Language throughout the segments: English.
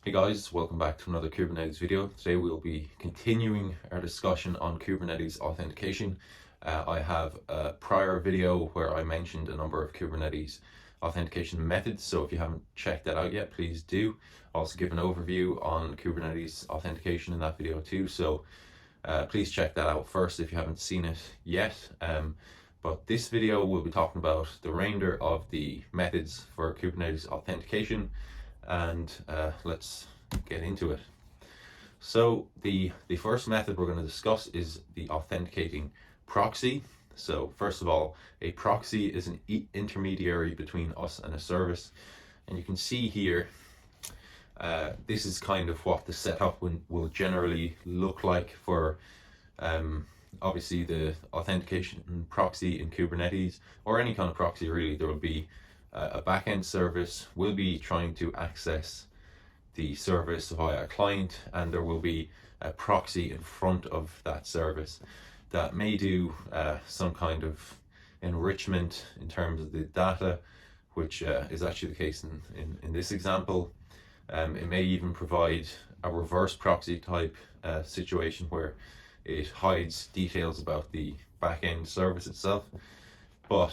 Hey guys, welcome back to another Kubernetes video. Today we'll be continuing our discussion on Kubernetes authentication. I have a prior video where I mentioned a number of Kubernetes authentication methods, so if you haven't checked that out yet, please do. Also give an overview on Kubernetes authentication in that video too, so please check that out first if you haven't seen it yet. But this video we'll be talking about the remainder of the methods for Kubernetes authentication, and let's get into it. So the first method we're going to discuss is the authenticating proxy. So first of all, a proxy is an intermediary between us and a service, and you can see here this is kind of what the setup will generally look like for obviously the authentication proxy in Kubernetes, or any kind of proxy really. There will be a backend service will be trying to access the service via a client, and there will be a proxy in front of that service that may do some kind of enrichment in terms of the data, which is actually the case in this example. It may even provide a reverse proxy type situation where it hides details about the backend service itself. But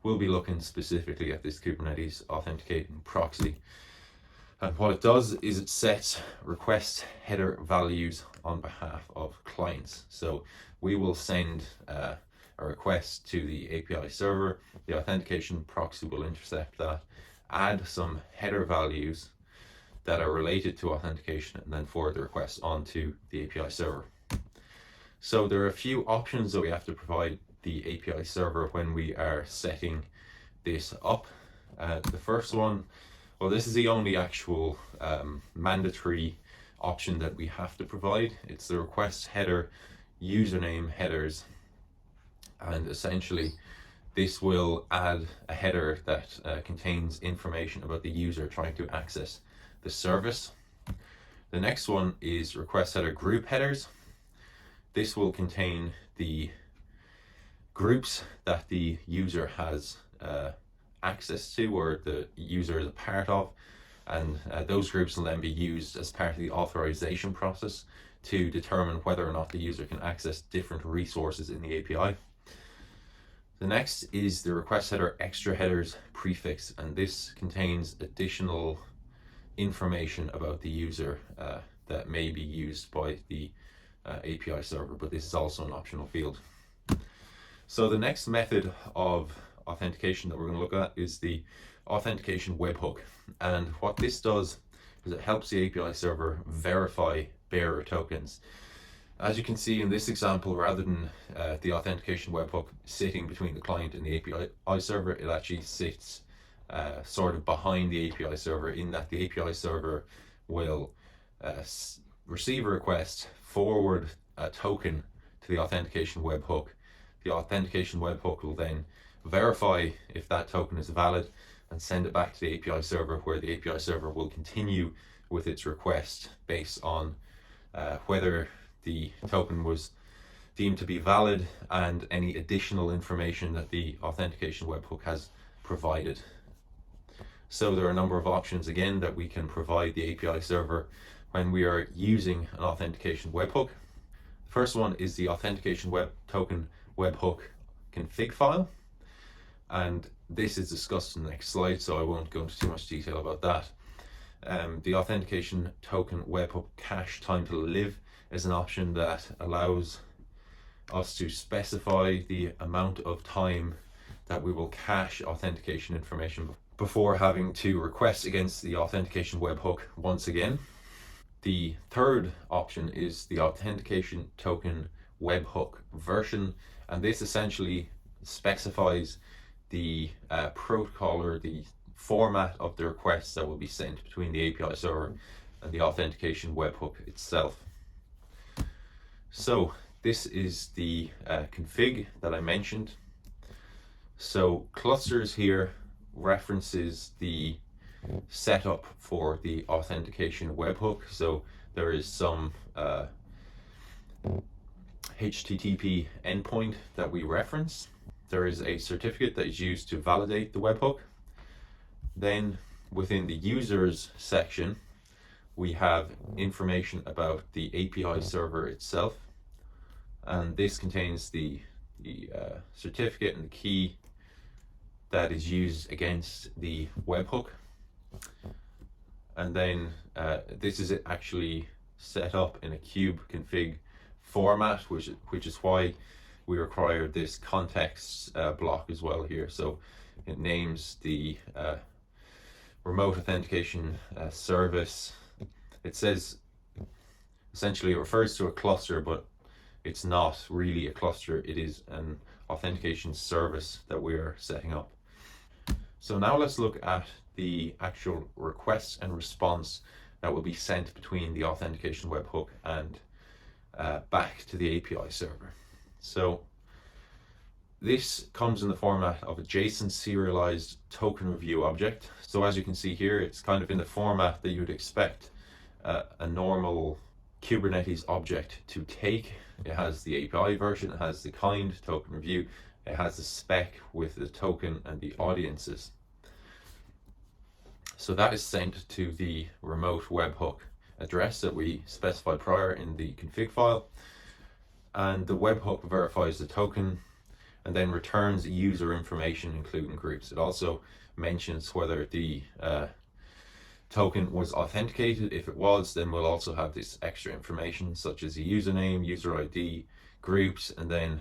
we'll be looking specifically at this Kubernetes authenticating proxy. And what it does is it sets request header values on behalf of clients. So we will send a request to the API server. The authentication proxy will intercept that, add some header values that are related to authentication, and then forward the request onto the API server. So there are a few options that we have to provide the API server when we are setting this up. The first one, well, this is the only actual mandatory option that we have to provide. It's the request header username headers, and essentially this will add a header that contains information about the user trying to access the service. The next one is request header group headers. This will contain the groups that the user has access to, or the user is a part of, and those groups will then be used as part of the authorization process to determine whether or not the user can access different resources in the API. The next is the request header extra headers prefix, and this contains additional information about the user that may be used by the API server, but this is also an optional field. So the next method of authentication that we're going to look at is the Authentication Webhook, and what this does is it helps the API server verify bearer tokens. As you can see in this example, rather than the Authentication Webhook sitting between the client and the API server, it actually sits sort of behind the API server, in that the API server will receive a request, forward a token to the Authentication Webhook. The Authentication Webhook will then verify if that token is valid and send it back to the API server, where the API server will continue with its request based on whether the token was deemed to be valid and any additional information that the Authentication Webhook has provided. So there are a number of options again that we can provide the API server when we are using an Authentication Webhook. The first one is the Authentication Token Webhook config file, and this is discussed in the next slide, so I won't go into too much detail about that. The Authentication Token Webhook cache time to live is an option that allows us to specify the amount of time that we will cache authentication information before having to request against the Authentication Webhook once again. The third option is the Authentication Token Webhook version, and this essentially specifies the protocol or the format of the requests that will be sent between the API server and the Authentication Webhook itself. So this is the config that I mentioned. So clusters here references the setup for the Authentication Webhook. So there is some HTTP endpoint that we reference. There is a certificate that is used to validate the webhook. Then within the users section, we have information about the API server itself, and this contains the certificate and the key that is used against the webhook. And then this is actually set up in a kube config format, which is why we require this context block as well here. So it names the remote authentication service. It says essentially it refers to a cluster, but it's not really a cluster. It is an authentication service that we're setting up. So now let's look at the actual request and response that will be sent between the Authentication Webhook and back to the API server. So this comes in the format of a JSON serialized token review object. So as you can see here, it's kind of in the format that you would expect a normal Kubernetes object to take. It has the API version, it has the kind token review, it has the spec with the token and the audiences. So that is sent to the remote webhook address that we specified prior in the config file, and the webhook verifies the token and then returns user information including groups. It also mentions whether the token was authenticated. If it was, then we'll also have this extra information such as the username, user ID, groups, and then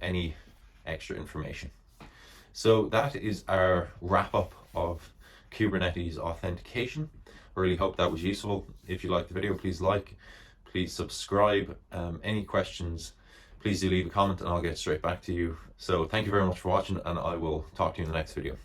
any extra information. So that is our wrap up of Kubernetes authentication. I really hope that was useful. If you liked the video, please like, please subscribe. Any questions, please do leave a comment and I'll get straight back to you. So thank you very much for watching, and I will talk to you in the next video.